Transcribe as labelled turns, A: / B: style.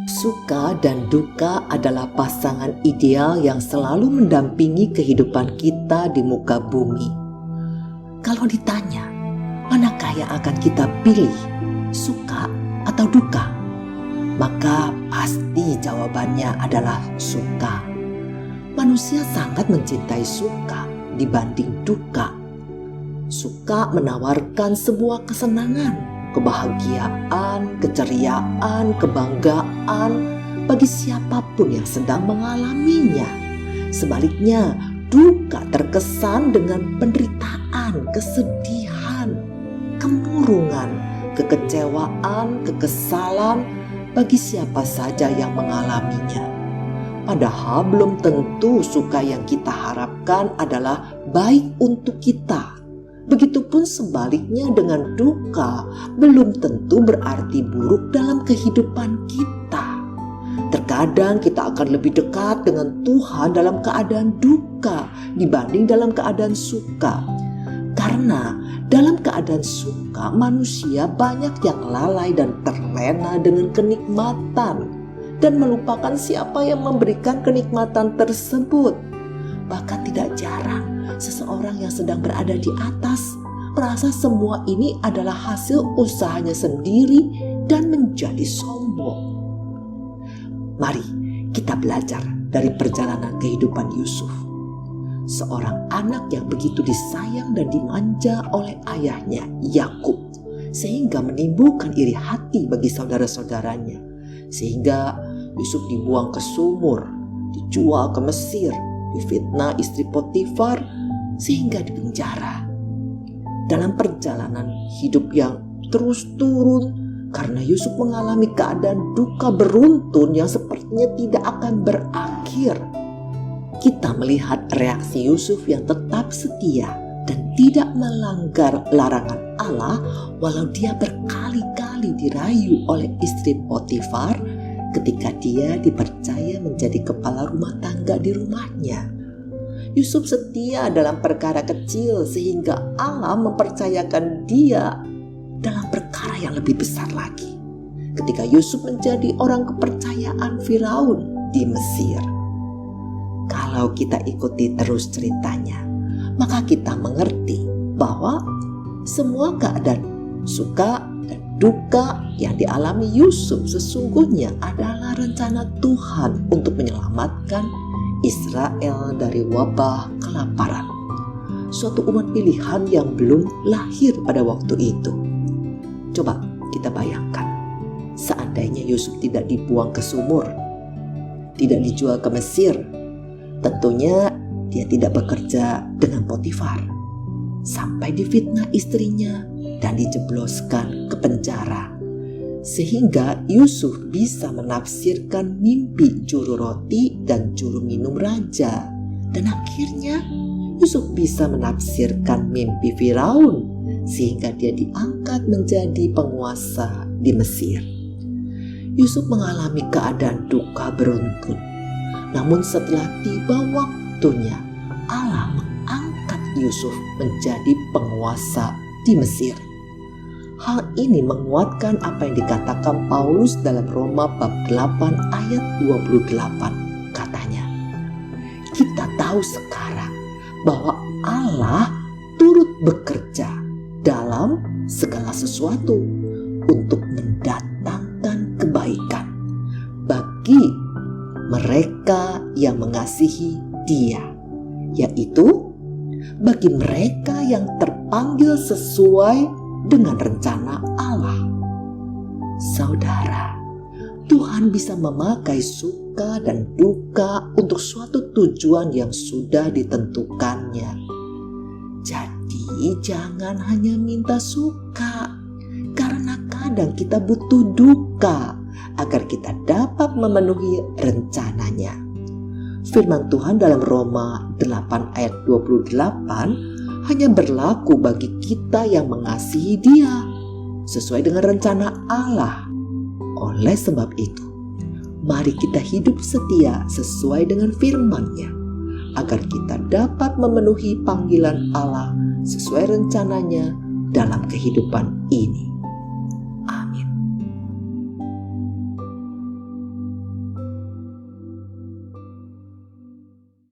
A: Suka dan duka adalah pasangan ideal yang selalu mendampingi kehidupan kita di muka bumi. Kalau ditanya, manakah yang akan kita pilih, suka atau duka? Maka pasti jawabannya adalah suka. Manusia sangat mencintai suka dibanding duka. Suka menawarkan sebuah kesenangan, kebahagiaan, keceriaan, kebanggaan bagi siapapun yang sedang mengalaminya. Sebaliknya, duka terkesan dengan penderitaan, kesedihan, kemurungan, kekecewaan, kekesalan bagi siapa saja yang mengalaminya. Padahal belum tentu suka yang kita harapkan adalah baik untuk kita. Begitupun sebaliknya dengan duka belum tentu berarti buruk dalam kehidupan kita. Terkadang kita akan lebih dekat dengan Tuhan dalam keadaan duka dibanding dalam keadaan suka. Karena dalam keadaan suka manusia banyak yang lalai dan terlena dengan kenikmatan dan melupakan siapa yang memberikan kenikmatan tersebut. Bahkan tidak jarang seseorang yang sedang berada di atas merasa semua ini adalah hasil usahanya sendiri dan menjadi sombong. Mari kita belajar dari perjalanan kehidupan Yusuf, seorang anak yang begitu disayang dan dimanja oleh ayahnya Yakub, sehingga menimbulkan iri hati bagi saudara-saudaranya, sehingga Yusuf dibuang ke sumur, dijual ke Mesir, difitnah istri Potifar, sehingga dipenjara. Dalam perjalanan hidup yang terus turun, karena Yusuf mengalami keadaan duka beruntun yang sepertinya tidak akan berakhir, kita melihat reaksi Yusuf yang tetap setia dan tidak melanggar larangan Allah, walau dia berkali-kali dirayu oleh istri Potifar ketika dia dipercaya menjadi kepala rumah tangga di rumahnya. Yusuf setia dalam perkara kecil sehingga Allah mempercayakan dia dalam perkara yang lebih besar lagi, ketika Yusuf menjadi orang kepercayaan Firaun di Mesir. Kalau kita ikuti terus ceritanya, maka kita mengerti bahwa semua keadaan suka dan duka yang dialami Yusuf sesungguhnya adalah rencana Tuhan untuk menyelamatkan Israel dari wabah kelaparan. Suatu umat pilihan yang belum lahir pada waktu itu. Coba kita bayangkan, seandainya Yusuf tidak dibuang ke sumur, tidak dijual ke Mesir, tentunya dia tidak bekerja dengan Potifar, sampai difitnah istrinya dan dijebloskan ke penjara, sehingga Yusuf bisa menafsirkan mimpi juru roti dan juru minum raja, dan akhirnya Yusuf bisa menafsirkan mimpi Firaun sehingga dia diangkat menjadi penguasa di Mesir. Yusuf mengalami keadaan duka beruntun, namun setelah tiba waktunya Allah mengangkat Yusuf menjadi penguasa di Mesir. Hal ini menguatkan apa yang dikatakan Paulus dalam Roma bab 8 ayat 28. Katanya, kita tahu sekarang bahwa Allah turut bekerja dalam segala sesuatu untuk mendatangkan kebaikan bagi mereka yang mengasihi Dia, yaitu bagi mereka yang terpanggil sesuai dengan rencana Allah. Saudara, Tuhan bisa memakai suka dan duka untuk suatu tujuan yang sudah ditentukannya. Jadi jangan hanya minta suka, karena kadang kita butuh duka agar kita dapat memenuhi rencananya. Firman Tuhan dalam Roma 8 ayat 28 hanya berlaku bagi kita yang mengasihi Dia sesuai dengan rencana Allah. Oleh sebab itu, mari kita hidup setia sesuai dengan firman-Nya, agar kita dapat memenuhi panggilan Allah sesuai rencananya dalam kehidupan ini.